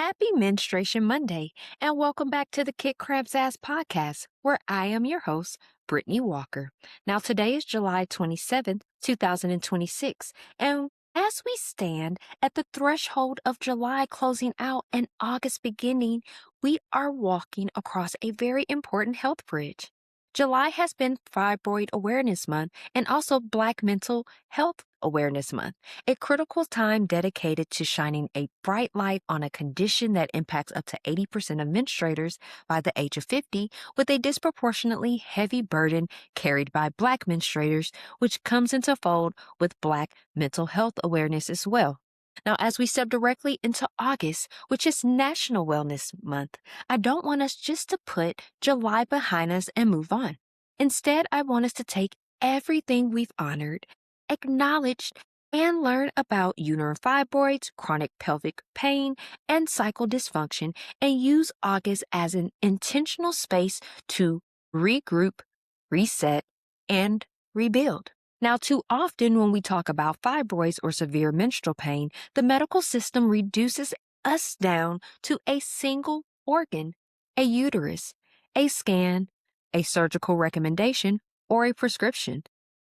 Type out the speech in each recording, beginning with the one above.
Happy Menstruation Monday, and welcome back to the Kick Crab's Ass podcast, where I am your host, Brittany Walker. Now, today is July 27th, 2026, and as we stand at the threshold of July closing out and August beginning, we are walking across a very important health bridge. July has been Fibroid Awareness Month and also Black Mental Health Awareness Month, a critical time dedicated to shining a bright light on a condition that impacts up to 80% of menstruators by the age of 50, with a disproportionately heavy burden carried by Black menstruators, which comes into fold with Black mental health awareness as well. Now, as we step directly into August, which is National Wellness Month, I don't want us just to put July behind us and move on. Instead, I want us to take everything we've honored, acknowledged, and learn about uterine fibroids, chronic pelvic pain, and cycle dysfunction, and use August as an intentional space to regroup, reset, and rebuild. Now, too often when we talk about fibroids or severe menstrual pain, the medical system reduces us down to a single organ, a uterus, a scan, a surgical recommendation, or a prescription.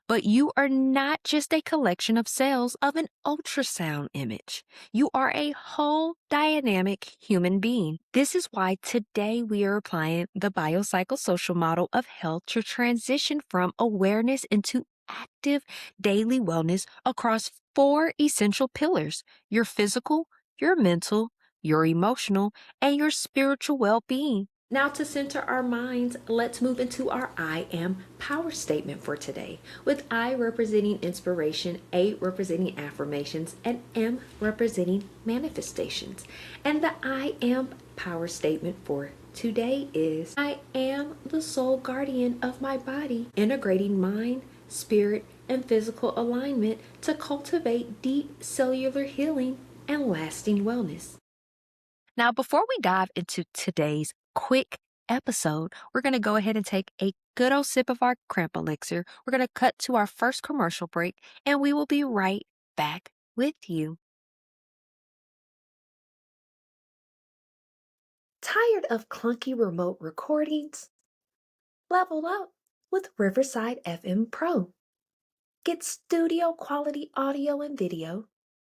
But you are not just a collection of cells of an ultrasound image. You are a whole dynamic human being. This is why today we are applying the Biopsychosocial Model of Health to transition from awareness into active daily wellness across four essential pillars: your physical, your mental, your emotional, and your spiritual well-being. Now, to center our minds, let's move into our I am power statement for today, with I representing inspiration, A representing affirmations, and M representing manifestations. And the I am power statement for today is: I am the sole guardian of my body, integrating mind, spirit, and physical alignment to cultivate deep cellular healing and lasting wellness. Now, before we dive into today's quick episode, we're going to go ahead and take a good old sip of our cramp elixir. We're going to cut to our first commercial break, and we will be right back with you. Tired of clunky remote recordings? Level up with Riverside FM Pro. Get studio quality audio and video,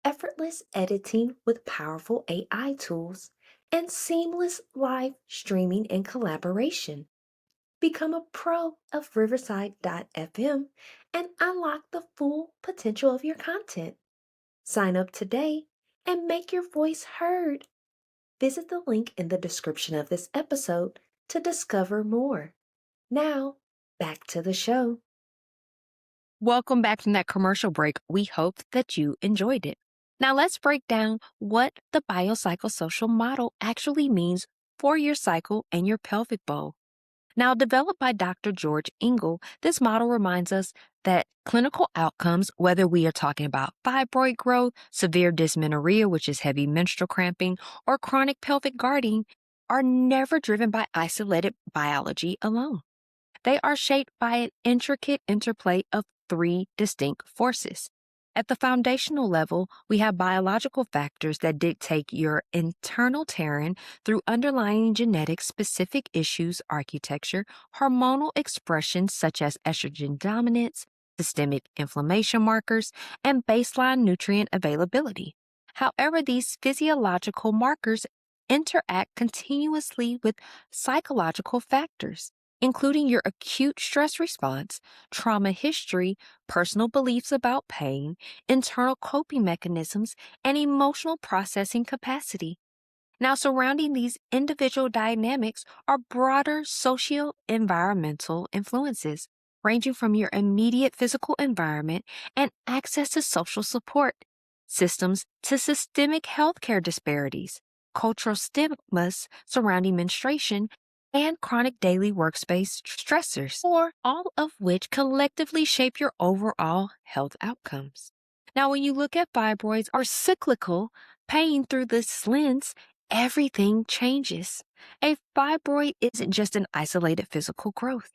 effortless editing with powerful AI tools, and seamless live streaming and collaboration. Become a pro of Riverside.fm and unlock the full potential of your content. Sign up today and make your voice heard. Visit the link in the description of this episode to discover more. Now, back to the show. Welcome back from that commercial break. We hope that you enjoyed it. Now let's break down what the biopsychosocial model actually means for your cycle and your pelvic bowl. Now, developed by Dr. George Engel, this model reminds us that clinical outcomes, whether we are talking about fibroid growth, severe dysmenorrhea, which is heavy menstrual cramping, or chronic pelvic guarding, are never driven by isolated biology alone. They are shaped by an intricate interplay of three distinct forces. At the foundational level, we have biological factors that dictate your internal terrain through underlying genetic specific issues, architecture, hormonal expressions such as estrogen dominance, systemic inflammation markers, and baseline nutrient availability. However, these physiological markers interact continuously with psychological factors, including your acute stress response, trauma history, personal beliefs about pain, internal coping mechanisms, and emotional processing capacity. Now, surrounding these individual dynamics are broader socio-environmental influences, ranging from your immediate physical environment and access to social support systems to systemic healthcare disparities, cultural stigmas surrounding menstruation, and chronic daily workspace stressors, or all of which collectively shape your overall health outcomes. Now, when you look at fibroids or cyclical pain through this lens, everything changes. A fibroid isn't just an isolated physical growth.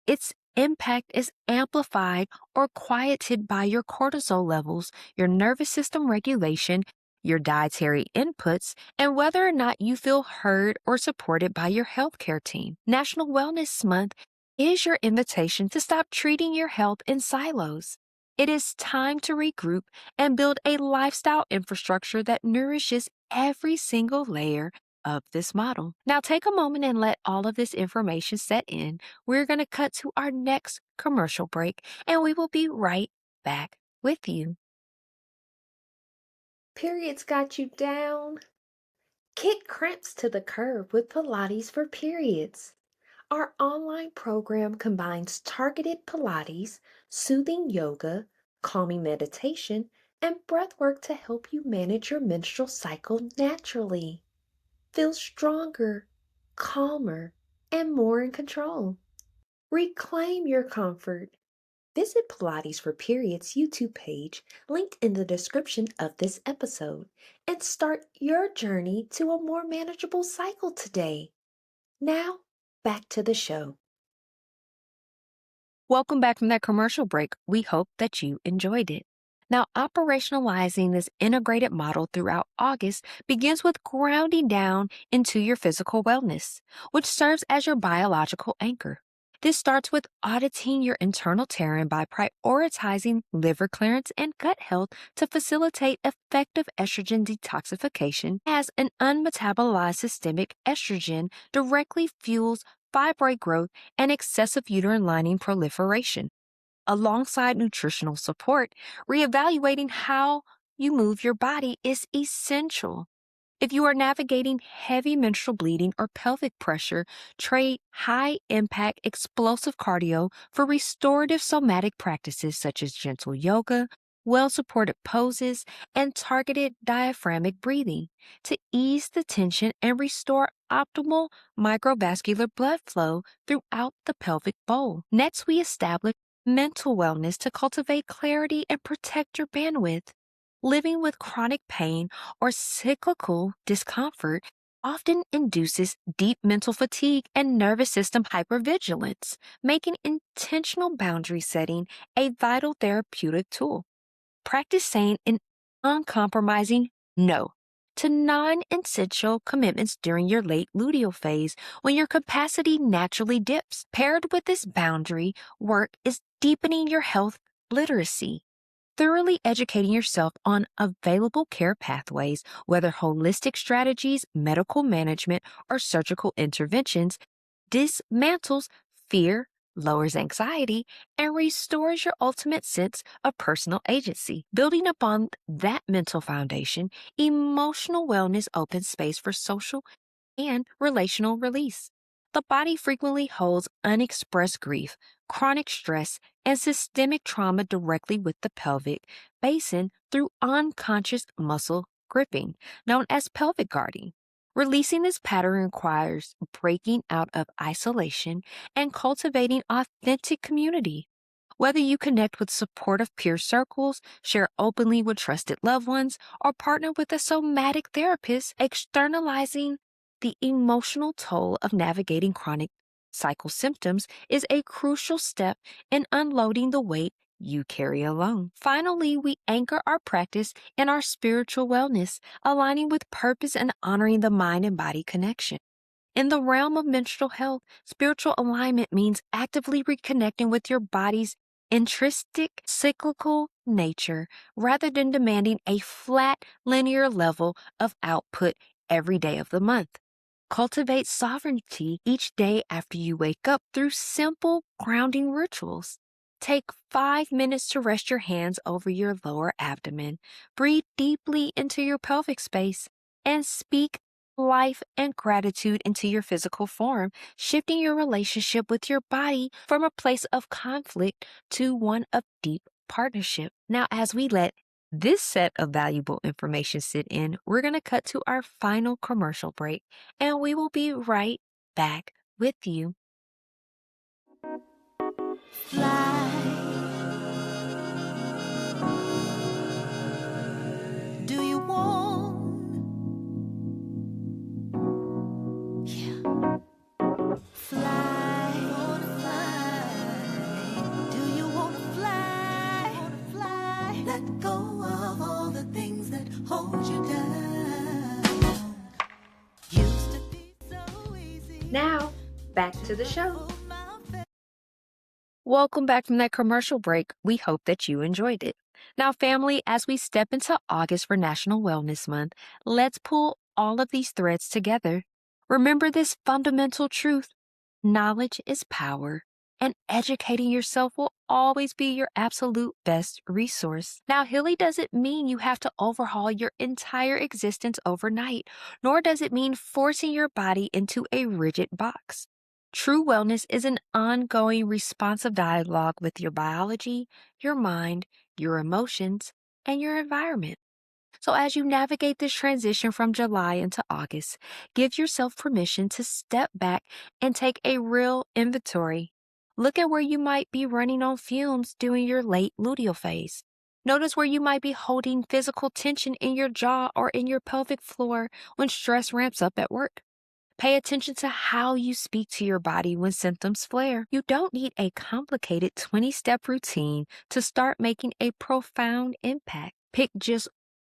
Its impact is amplified or quieted by your cortisol levels, your nervous system regulation, your dietary inputs, and whether or not you feel heard or supported by your healthcare team. National Wellness Month is your invitation to stop treating your health in silos. It is time to regroup and build a lifestyle infrastructure that nourishes every single layer of this model. Now, take a moment and let all of this information set in. We're going to cut to our next commercial break, and we will be right back with you. Periods got you down? Kick cramps to the curb with Pilates for Periods. Our online program combines targeted Pilates, soothing yoga, calming meditation, and breathwork to help you manage your menstrual cycle naturally. Feel stronger, calmer, and more in control. Reclaim your comfort. Visit Pilates for Periods YouTube page linked in the description of this episode and start your journey to a more manageable cycle today. Now, back to the show. Welcome back from that commercial break. We hope that you enjoyed it. Now, operationalizing this integrated model throughout August begins with grounding down into your physical wellness, which serves as your biological anchor. This starts with auditing your internal terrain by prioritizing liver clearance and gut health to facilitate effective estrogen detoxification, as an unmetabolized systemic estrogen directly fuels fibroid growth and excessive uterine lining proliferation. Alongside nutritional support, reevaluating how you move your body is essential. If you are navigating heavy menstrual bleeding or pelvic pressure, trade high-impact explosive cardio for restorative somatic practices such as gentle yoga, well-supported poses, and targeted diaphragmatic breathing to ease the tension and restore optimal microvascular blood flow throughout the pelvic bowl. Next, we establish mental wellness to cultivate clarity and protect your bandwidth. Living with chronic pain or cyclical discomfort often induces deep mental fatigue and nervous system hypervigilance, making intentional boundary setting a vital therapeutic tool. Practice saying an uncompromising no to non-essential commitments during your late luteal phase when your capacity naturally dips. Paired with this boundary work is deepening your health literacy. Thoroughly educating yourself on available care pathways, whether holistic strategies, medical management, or surgical interventions, dismantles fear, lowers anxiety, and restores your ultimate sense of personal agency. Building upon that mental foundation, emotional wellness opens space for social and relational release. The body frequently holds unexpressed grief, chronic stress, and systemic trauma directly with the pelvic basin through unconscious muscle gripping, known as pelvic guarding. Releasing this pattern requires breaking out of isolation and cultivating authentic community. Whether you connect with supportive peer circles, share openly with trusted loved ones, or partner with a somatic therapist, externalizing the emotional toll of navigating chronic cycle symptoms is a crucial step in unloading the weight you carry alone. Finally, we anchor our practice in our spiritual wellness, aligning with purpose and honoring the mind and body connection. In the realm of menstrual health, spiritual alignment means actively reconnecting with your body's intrinsic cyclical nature rather than demanding a flat, linear level of output every day of the month. Cultivate sovereignty each day after you wake up through simple grounding rituals. Take 5 minutes to rest your hands over your lower abdomen. Breathe deeply into your pelvic space and speak life and gratitude into your physical form, shifting your relationship with your body from a place of conflict to one of deep partnership. Now, as we let this set of valuable information sit in, we're going to cut to our final commercial break, and we will be right back with you. Fly. Do you want? Yeah. Fly. Wanna fly. Do you wanna fly? Wanna fly. Let go of all the things that hold you down. Now, back to the show. Welcome back from that commercial break. We hope that you enjoyed it. Now, family, as we step into August for National Wellness Month, let's pull all of these threads together. Remember this fundamental truth: knowledge is power, and educating yourself will always be your absolute best resource. Now, healing doesn't mean you have to overhaul your entire existence overnight, nor does it mean forcing your body into a rigid box. True wellness is an ongoing responsive dialogue with your biology, your mind, your emotions, and your environment. So, as you navigate this transition from July into August, give yourself permission to step back and take a real inventory. Look at where you might be running on fumes during your late luteal phase. Notice where you might be holding physical tension in your jaw or in your pelvic floor when stress ramps up at work. Pay attention to how you speak to your body when symptoms flare. You don't need a complicated 20-step routine to start making a profound impact. Pick just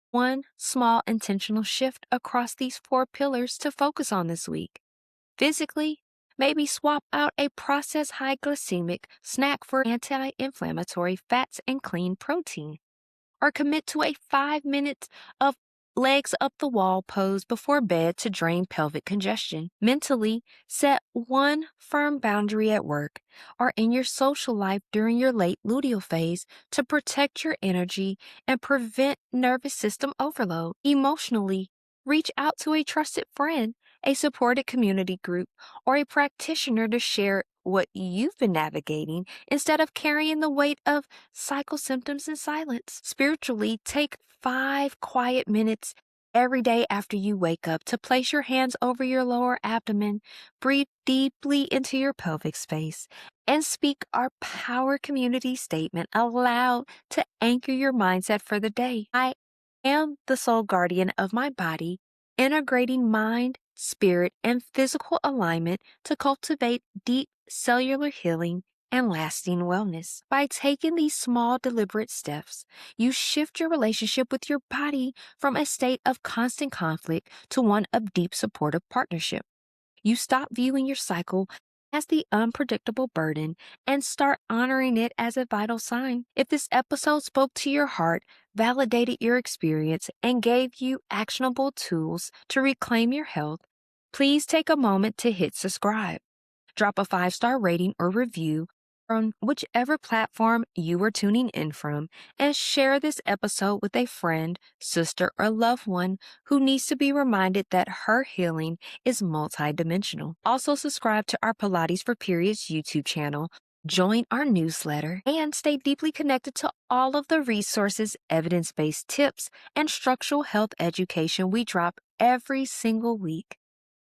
one small intentional shift across these 4 pillars to focus on this week. Physically, maybe swap out a processed high glycemic snack for anti-inflammatory fats and clean protein, or commit to a 5 minutes of legs up the wall pose before bed to drain pelvic congestion. Mentally, set one firm boundary at work or in your social life during your late luteal phase to protect your energy and prevent nervous system overload. Emotionally, reach out to a trusted friend, a supported community group, or a practitioner to share what you've been navigating instead of carrying the weight of cycle symptoms in silence. Spiritually, take 5 quiet minutes every day after you wake up to place your hands over your lower abdomen, breathe deeply into your pelvic space, and speak our power community statement aloud to anchor your mindset for the day. I am the sole guardian of my body, integrating mind, spirit, and physical alignment to cultivate deep cellular healing and lasting wellness. By taking these small, deliberate steps, you shift your relationship with your body from a state of constant conflict to one of deep supportive partnership. You stop viewing your cycle as the unpredictable burden and start honoring it as a vital sign. If this episode spoke to your heart, validated your experience, and gave you actionable tools to reclaim your health, please take a moment to hit subscribe. Drop a 5-star rating or review on whichever platform you are tuning in from, and share this episode with a friend, sister, or loved one who needs to be reminded that her healing is multidimensional. Also, subscribe to our Pilates for Periods YouTube channel, join our newsletter, and stay deeply connected to all of the resources, evidence-based tips, and structural health education we drop every single week.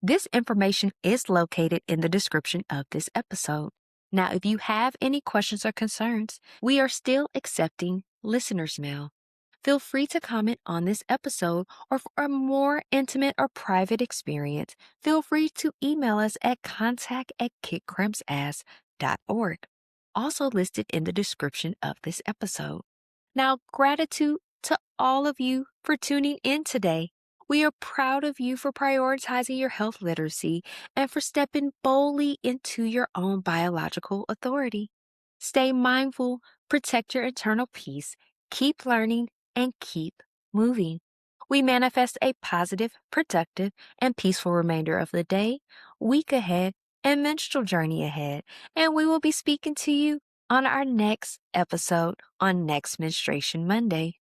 This information is located in the description of this episode. Now, if you have any questions or concerns, we are still accepting listeners' mail. Feel free to comment on this episode, or for a more intimate or private experience, feel free to email us at contact@kickcrampsass.org, also listed in the description of this episode. Now, gratitude to all of you for tuning in today. We are proud of you for prioritizing your health literacy and for stepping boldly into your own biological authority. Stay mindful, protect your internal peace, keep learning, and keep moving. We manifest a positive, productive, and peaceful remainder of the day, week ahead, and menstrual journey ahead. And we will be speaking to you on our next episode on next Menstruation Monday.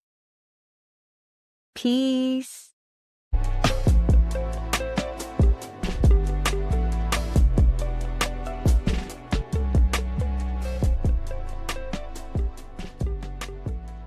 Peace.